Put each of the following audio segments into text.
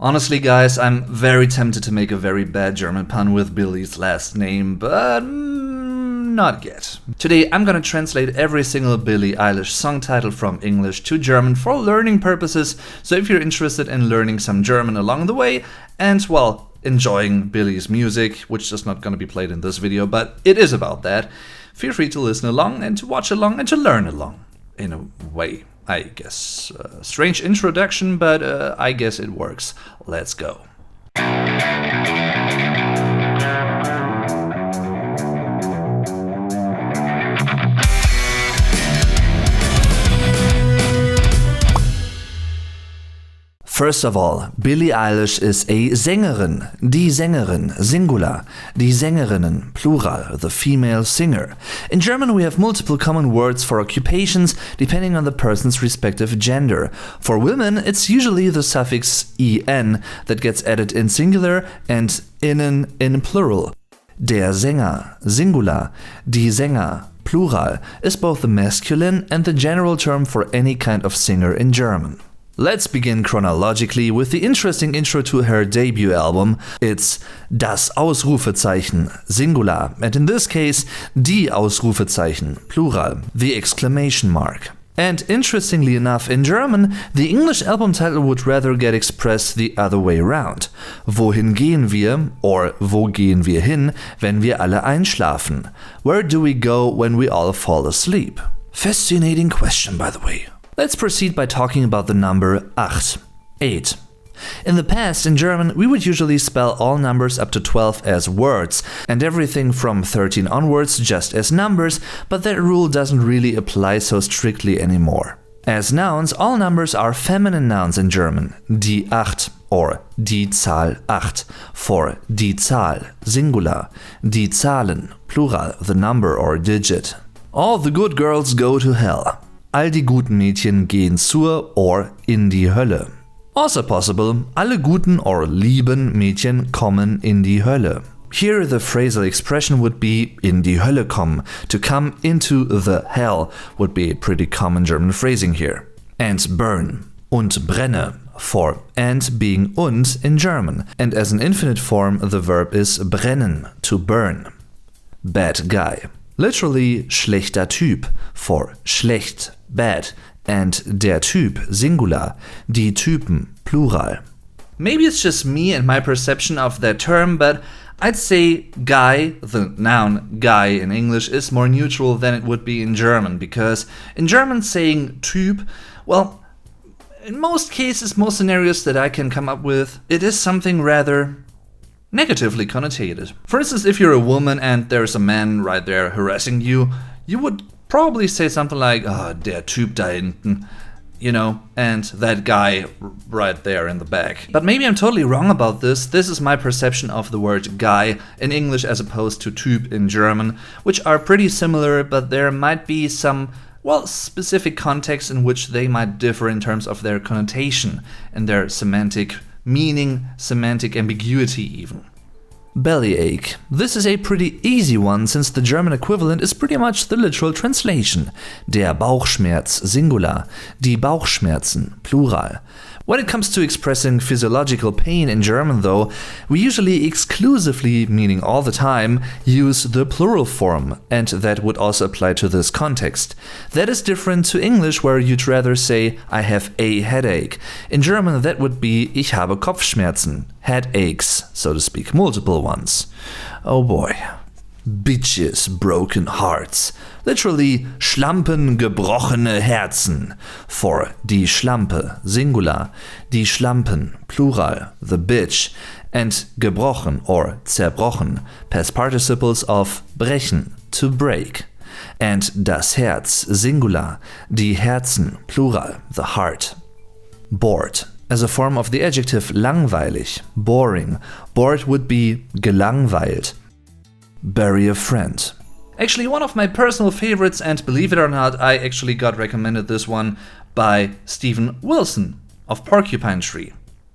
Honestly, guys, I'm very tempted to make a very bad German pun with Billy's last name, but not yet. Today, I'm gonna translate every single Billie Eilish song title from English to German for learning purposes, so if you're interested in learning some German along the way, and, well, enjoying Billie's music, which is not gonna be played in this video, but it is about that, feel free to listen along and to watch along and to learn along, in a way. I guess. Strange introduction, but I guess it works. Let's go. First of all, Billie Eilish is a Sängerin, die Sängerin, Singular, die Sängerinnen, Plural, the female singer. In German we have multiple common words for occupations depending on the person's respective gender. For women it's usually the suffix en that gets added in singular and innen in plural. Der Sänger, Singular, die Sänger, Plural, is both the masculine and the general term for any kind of singer in German. Let's begin chronologically with the interesting intro to her debut album. It's das Ausrufezeichen, Singular, and in this case, die Ausrufezeichen, Plural, the exclamation mark. And interestingly enough, in German, the English album title would rather get expressed the other way around. Wohin gehen wir, or wo gehen wir hin, wenn wir alle einschlafen? Where do we go when we all fall asleep? Fascinating question, by the way. Let's proceed by talking about the number 8. In the past, in German, we would usually spell all numbers up to 12 as words, and everything from 13 onwards just as numbers, but that rule doesn't really apply so strictly anymore. As nouns, all numbers are feminine nouns in German, die 8 or die Zahl 8 for die Zahl, Singular, die Zahlen, Plural, the number or digit. All the good girls go to hell. All die guten Mädchen gehen zur or in die Hölle. Also possible, alle guten or lieben Mädchen kommen in die Hölle. Here the phrasal expression would be in die Hölle kommen. To come into the hell would be a pretty common German phrasing here. And burn und brenne for and being und in German. And as an infinite form the verb is brennen, to burn. Bad guy. Literally schlechter Typ for schlecht, bad, and der Typ, Singular, die Typen, Plural. Maybe it's just me and my perception of that term, but I'd say guy, the noun guy in English, is more neutral than it would be in German, because in German saying Typ, well, in most cases, most scenarios that I can come up with, it is something rather negatively connotated. For instance, if you're a woman and there's a man right there harassing you, you would probably say something like, der Typ da hinten, you know, and that guy right there in the back. But maybe I'm totally wrong about this. This is my perception of the word guy in English as opposed to Typ in German, which are pretty similar, but there might be some, well, specific contexts in which they might differ in terms of their connotation and their semantic meaning, semantic ambiguity even. Bellyache. This is a pretty easy one since the German equivalent is pretty much the literal translation. Der Bauchschmerz, Singular, die Bauchschmerzen, Plural. When it comes to expressing physiological pain in German though, we usually exclusively, meaning all the time, use the plural form, and that would also apply to this context. That is different to English where you'd rather say, I have a headache. In German that would be, ich habe Kopfschmerzen, headaches, so to speak, multiple ones. Oh boy. Bitches, broken hearts. Literally, Schlampen, gebrochene Herzen. For die Schlampe, Singular, die Schlampen, Plural, the bitch, and gebrochen or zerbrochen, past participles of brechen, to break. And das Herz, Singular, die Herzen, Plural, the heart. Bored. As a form of the adjective langweilig, boring. Bored would be gelangweilt. Bury a friend. Actually, one of my personal favorites, and believe it or not, I actually got recommended this one by Steven Wilson of Porcupine Tree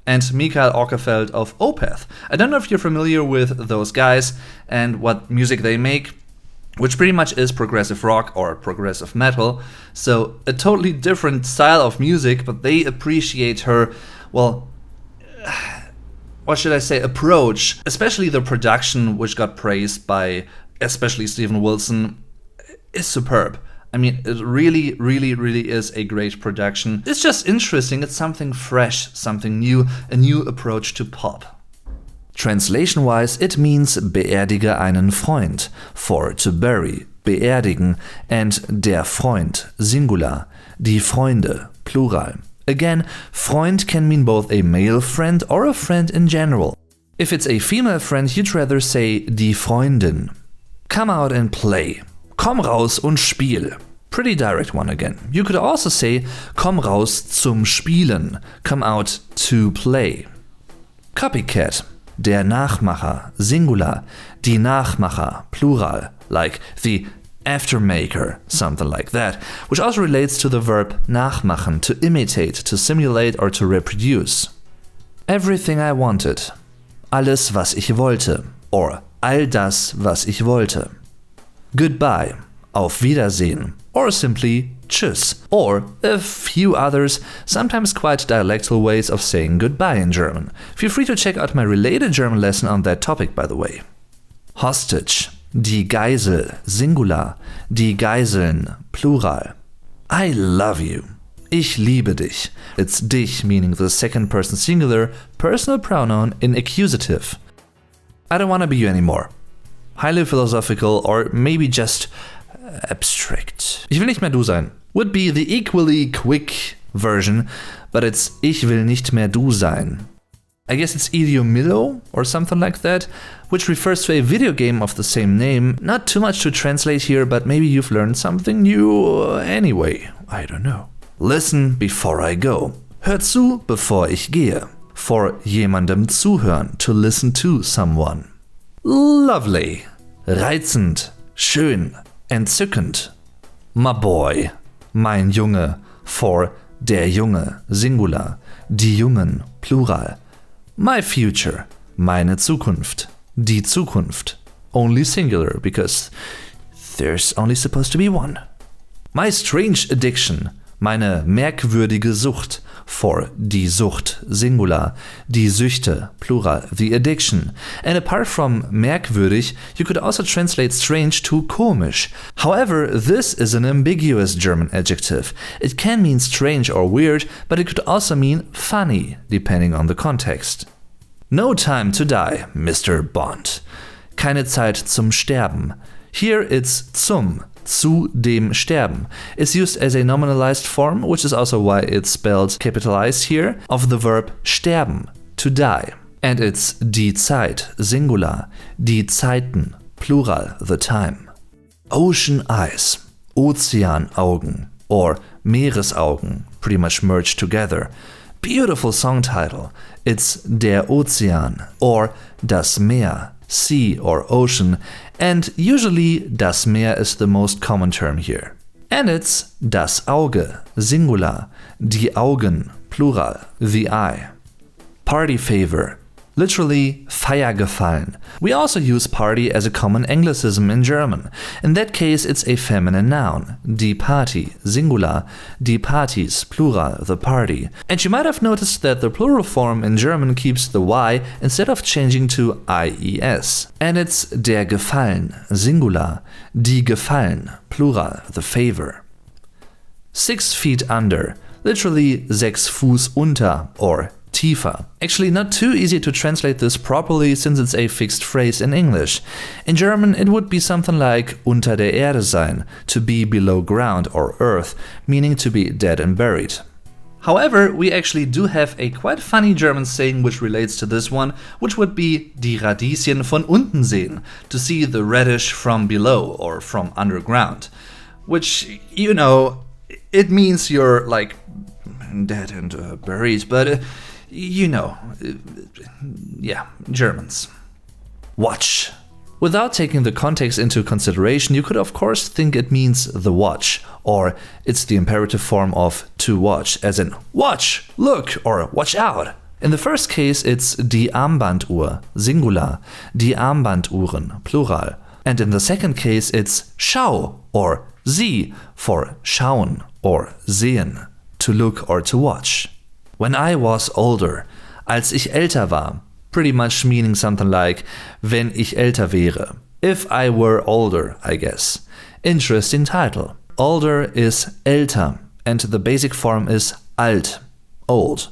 and Mikael Åkerfeldt of Opeth. I don't know if you're familiar with those guys and what music they make, which pretty much is progressive rock or progressive metal, so a totally different style of music, but they appreciate her, well, what should I say, approach, especially the production, which got praised by especially Steven Wilson, is superb. I mean, it really, really, really is a great production. It's just interesting, it's something fresh, something new, a new approach to pop. Translation-wise, it means beerdige einen Freund, for to bury, beerdigen, and der Freund, singular, die Freunde, plural. Again, Freund can mean both a male friend or a friend in general. If it's a female friend, you'd rather say die Freundin. Come out and play. Komm raus und spiel. Pretty direct one again. You could also say komm raus zum Spielen. Come out to play. Copycat. Der Nachmacher, singular. Die Nachmacher, plural. Like the aftermaker, something like that, which also relates to the verb nachmachen, to imitate, to simulate or to reproduce. Everything I wanted. Alles, was ich wollte. Or all das, was ich wollte. Goodbye. Auf Wiedersehen. Or simply tschüss. Or a few others, sometimes quite dialectal ways of saying goodbye in German. Feel free to check out my related German lesson on that topic, by the way. Hostage. Die Geisel, singular. Die Geiseln, plural. I love you. Ich liebe dich. It's dich, meaning the second person singular, personal pronoun in accusative. I don't want to be you anymore. Highly philosophical or maybe just abstract. Ich will nicht mehr du sein. Would be the equally quick version, but it's ich will nicht mehr du sein. I guess it's Idiomillo or something like that, which refers to a video game of the same name. Not too much to translate here, but maybe you've learned something new anyway. I don't know. Listen before I go. Hör zu, bevor ich gehe. For jemandem zuhören, to listen to someone. Lovely. Reizend. Schön. Entzückend. My boy. Mein Junge. For der Junge, singular. Die Jungen, plural. My future. Meine Zukunft. Die Zukunft. Only singular, because there's only supposed to be one. My strange addiction. Meine merkwürdige Sucht. For die Sucht, singular. Die Süchte, plural. The addiction. And apart from merkwürdig, you could also translate strange to komisch. However, this is an ambiguous German adjective. It can mean strange or weird, but it could also mean funny, depending on the context. No time to die, Mr. Bond. Keine Zeit zum Sterben. Here it's zum. Zu dem Sterben is used as a nominalized form, which is also why it's spelled capitalized here, of the verb sterben, to die. And it's die Zeit, singular, die Zeiten, plural, the time. Ocean eyes, Ozeanaugen, or Meeresaugen, pretty much merged together. Beautiful song title. It's Der Ozean, or Das Meer, sea or ocean, and usually das Meer is the most common term here. And it's das Auge, singular, die Augen, plural, the eye. Party favor, literally Feiergefallen. We also use party as a common Anglicism in German. In that case, it's a feminine noun, die Party, singular, die Partys, plural, the party. And you might have noticed that the plural form in German keeps the Y instead of changing to IES. And it's der Gefallen, singular, die Gefallen, plural, the favor. 6 feet under, literally 6 Fuß unter, or tiefer. Actually, not too easy to translate this properly since it's a fixed phrase in English. In German, it would be something like unter der Erde sein, to be below ground or earth, meaning to be dead and buried. However, we actually do have a quite funny German saying which relates to this one, which would be die Radieschen von unten sehen, to see the radish from below or from underground. Which, you know, it means you're like dead and buried, but you know, yeah, Germans. Watch. Without taking the context into consideration, you could of course think it means the watch, or it's the imperative form of to watch, as in watch, look, or watch out. In the first case, it's die Armbanduhr, singular, die Armbanduhren, plural. And in the second case, it's schau, or sieh, for schauen, or sehen, to look or to watch. When I was older, als ich älter war. Pretty much meaning something like, wenn ich älter wäre. If I were older, I guess. Interesting title. Older is älter, and the basic form is alt, old.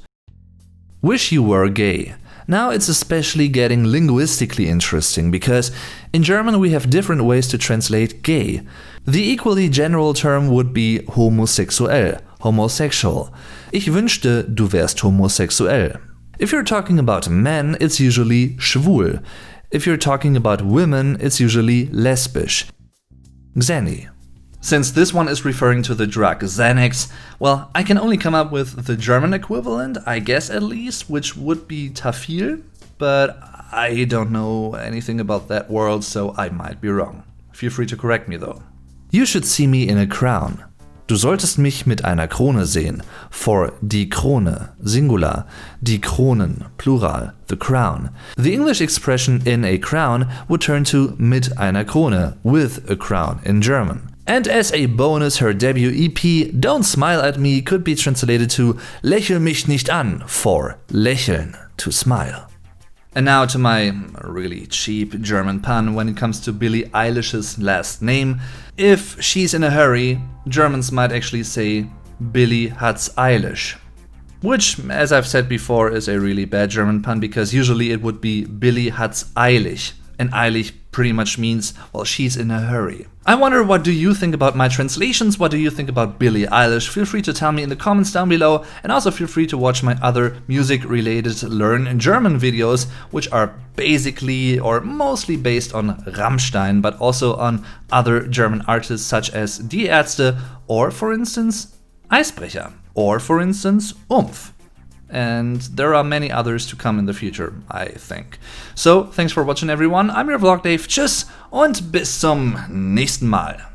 Wish you were gay. Now it's especially getting linguistically interesting because in German we have different ways to translate gay. The equally general term would be homosexuell, homosexual. Ich wünschte, du wärst homosexuell. If you're talking about men, it's usually schwul. If you're talking about women, it's usually lesbisch. Xeni. Since this one is referring to the drug Xanax, well, I can only come up with the German equivalent, I guess at least, which would be Tafil, but I don't know anything about that world, so I might be wrong. Feel free to correct me though. You should see me in a crown. Du solltest mich mit einer Krone sehen. For die Krone, Singular, die Kronen, Plural, the crown. The English expression in a crown would turn to mit einer Krone, with a crown in German. And as a bonus, her debut EP, Don't Smile at Me, could be translated to Lächel mich nicht an, for lächeln, to smile. And now to my really cheap German pun when it comes to Billie Eilish's last name. If she's in a hurry, Germans might actually say Billie hat's Eilish. Which, as I've said before, is a really bad German pun because usually it would be Billie hat's eilig. And eilig pretty much means, well, she's in a hurry. I wonder, what do you think about my translations? What do you think about Billie Eilish? Feel free to tell me in the comments down below, and also feel free to watch my other music-related Learn German videos, which are basically or mostly based on Rammstein, but also on other German artists such as Die Ärzte, or for instance, Eisbrecher, or for instance, Umf. And there are many others to come in the future, I think. So, thanks for watching everyone, I'm your Vlog Dave, tschüss und bis zum nächsten Mal.